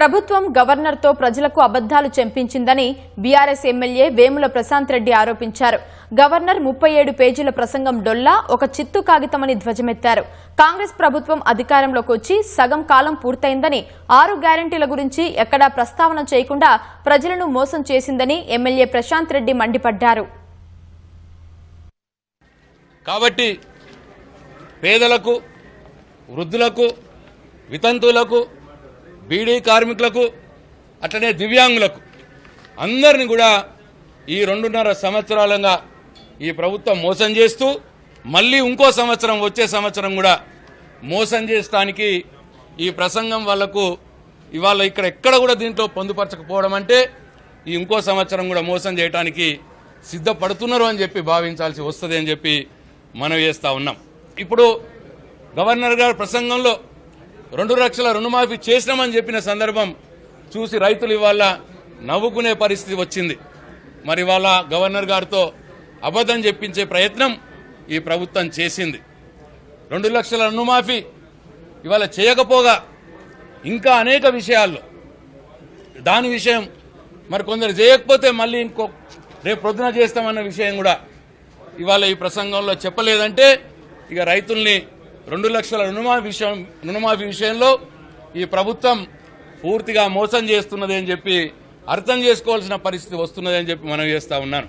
ప్రభుత్వం గవర్నర్తో ప్రజలకు అబద్దాలు చెంపించిందని బీఆర్ఎస్ ఎమ్మెల్యే వేముల ప్రశాంత్ రెడ్డి ఆరోపించారు. గవర్నర్ 37 పేజీల ప్రసంగం డొల్లా, ఒక చిత్తు కాగితమని ధ్వజమెత్తారు. కాంగ్రెస్ ప్రభుత్వం అధికారంలోకి వచ్చి సగం కాలం పూర్తయిందని, 6 గ్యారెంటీల గురించి ఎక్కడా ప్రస్తావన చేయకుండా ప్రజలను మోసం చేసిందని ఎమ్మెల్యే ప్రశాంత్ రెడ్డి మండిపడ్డారు. కాబట్టి పేదలకు, వృద్ధులకు, వితంతువులకు, బీడీ కార్మికులకు, అట్లనే దివ్యాంగులకు అందరిని కూడా ఈ 2.5 సంవత్సరాలుగా ఈ ప్రభుత్వం మోసం చేస్తూ మళ్ళీ ఇంకో సంవత్సరం, వచ్చే సంవత్సరం కూడా మోసం చేయడానికి ఈ ప్రసంగం వాళ్లకు ఇవాళ ఇక్కడ ఎక్కడ కూడా దీంట్లో పొందుపరచకపోవడం అంటే ఈ ఇంకో సంవత్సరం కూడా మోసం చేయడానికి సిద్ధపడుతున్నారు అని చెప్పి భావించాల్సి వస్తుంది అని చెప్పి మనం చేస్తూ ఉన్నాం. ఇప్పుడు గవర్నర్ గారి ప్రసంగంలో 2 లక్షల రుణమాఫీ చేసినామని చెప్పిన సందర్భం చూసి రైతులు ఇవాళ నవ్వుకునే పరిస్థితి వచ్చింది. మరి ఇవాళ గవర్నర్ గారితో అబద్ధం చెప్పించే ప్రయత్నం ఈ ప్రభుత్వం చేసింది. 2 లక్షల రుణమాఫీ ఇవాళ చేయకపోగా ఇంకా అనేక విషయాల్లో దాని విషయం మరి కొందరు చేయకపోతే మళ్ళీ రేపు ప్రొద్దున చేస్తామన్న విషయం కూడా ఇవాళ ఈ ప్రసంగంలో చెప్పలేదంటే ఇక రైతుల్ని 2 లక్షల రుణమాఫీ విషయంలో ఈ ప్రభుత్వం పూర్తిగా మోసం చేస్తున్నది అని చెప్పి అర్థం చేసుకోవాల్సిన పరిస్థితి వస్తున్నది అని చెప్పి మనం చేస్తా ఉన్నాను.